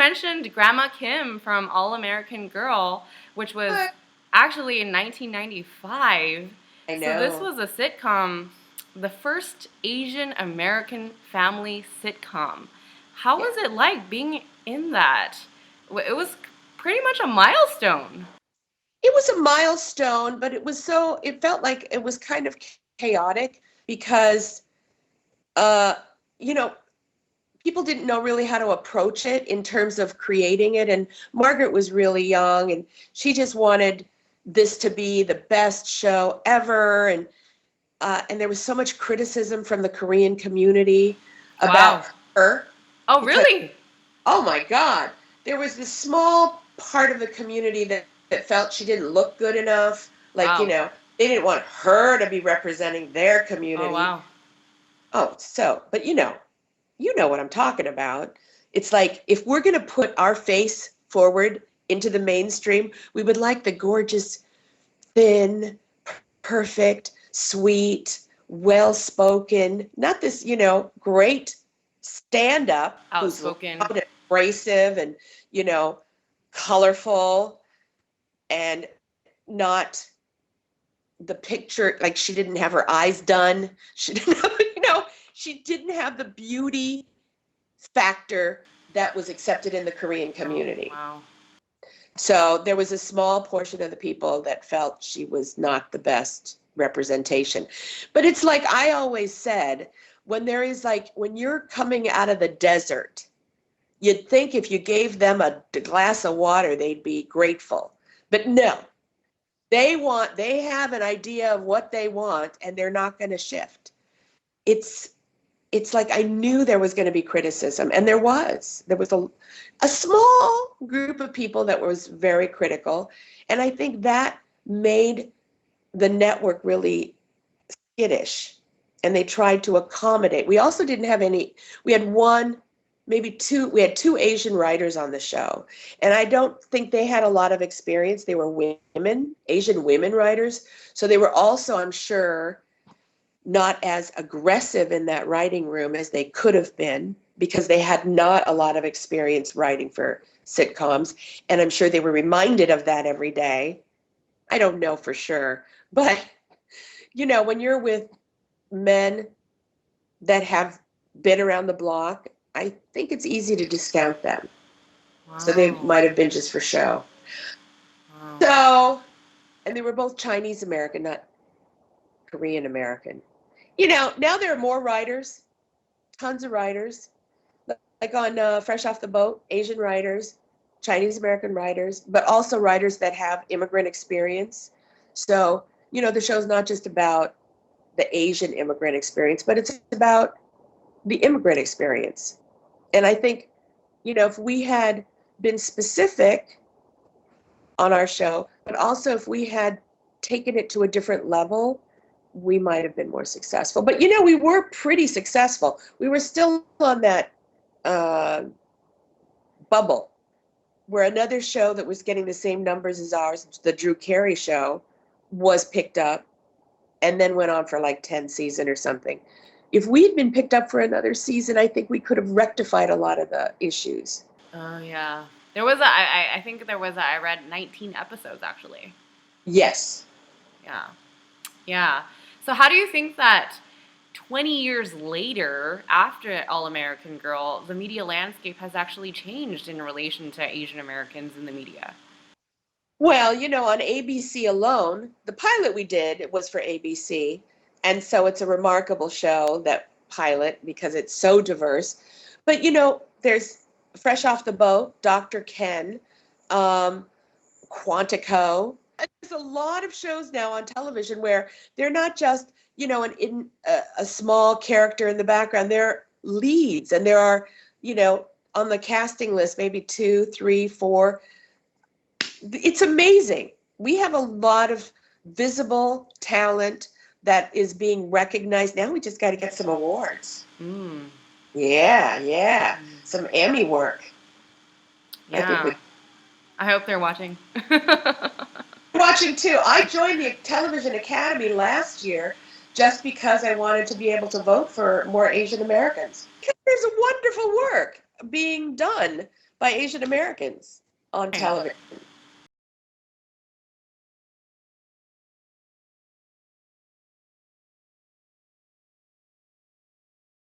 mentioned Grandma Kim from All American Girl, which was actually in 1995. I So this know. was a sitcom, the first Asian American family sitcom. How Yeah. was it like being in that? It was pretty much a milestone. It was a milestone, but it felt like it was kind of chaotic because, uh, you know, people didn't know really how to approach it in terms of creating it. And Margaret was really young and she just wanted this to be the best show ever. And there was so much criticism from the Korean community about Wow. her Oh, because, really? oh my God, there was this small part of the community that felt she didn't look good enough. Like, Wow. they didn't want her to be representing their Oh, community. wow. But you know what I'm talking about. It's like if we're going to put our face forward into the mainstream, we would like the gorgeous, thin, perfect, sweet, well spoken, not this, great stand up who's loud Outspoken. and abrasive and, you know, colorful and not the picture, like she didn't have her eyes done. She didn't have, she didn't have the beauty factor that was accepted in the Korean Oh, community. wow. So there was a small portion of the people that felt she was not the best representation. But it's like I always said, when you're coming out of the desert, you'd think if you gave them a glass of water, they'd be grateful. But no, they have an idea of what they want and they're not going to shift. It's it's like I knew there was going to be criticism, and there was a small group of people that was very critical, and I think that made the network really skittish, and they tried to accommodate. We also didn't have any. We had one, maybe two. We had two Asian writers on the show, and I don't think they had a lot of experience. They were women, Asian women writers, so they were also, I'm sure, not as aggressive in that writing room as they could have been because they had not a lot of experience writing for sitcoms. And I'm sure they were reminded of that every day. I don't know for sure. But, when you're with men that have been around the block, I think it's easy to discount them. So they Wow. might have been just for show. Wow. So, and they were both Chinese American, not Korean American. Now there are more writers, tons of writers, like on Fresh Off the Boat, Asian writers, Chinese American writers, but also writers that have immigrant experience. So, the show's not just about the Asian immigrant experience, but it's about the immigrant experience. And I think, if we had been specific on our show, but also if we had taken it to a different level, we might have been more successful. But, we were pretty successful. We were still on that uh, bubble where another show that was getting the same numbers as ours, the Drew Carey show, was picked up and then went on for like 10 seasons or something. If we'd been picked up for another season, I think we could have rectified a lot of the issues. Oh, yeah. There was I think there was I read 19 episodes actually. Yes. Yeah. Yeah. So how do you think that 20 years later, after All American Girl, the media landscape has actually changed in relation to Asian Americans in the media? Well, on ABC alone, the pilot we did was for ABC. And so it's a remarkable show, that pilot, because it's so diverse. But, there's Fresh Off the Boat, Dr. Ken, um, Quantico. There's a lot of shows now on television where they're not just, a small character in the background. They're leads, and there are, on the casting list, maybe two, three, four. It's amazing. We have a lot of visible talent that is being recognized. Now we just got to get some awards. Mm. Yeah, yeah. Some Emmy work. I think we Yeah. I hope they're watching. watching too. I joined the Television Academy last year just because I wanted to be able to vote for more Asian Americans. There's a wonderful work being done by Asian Americans on I know. television.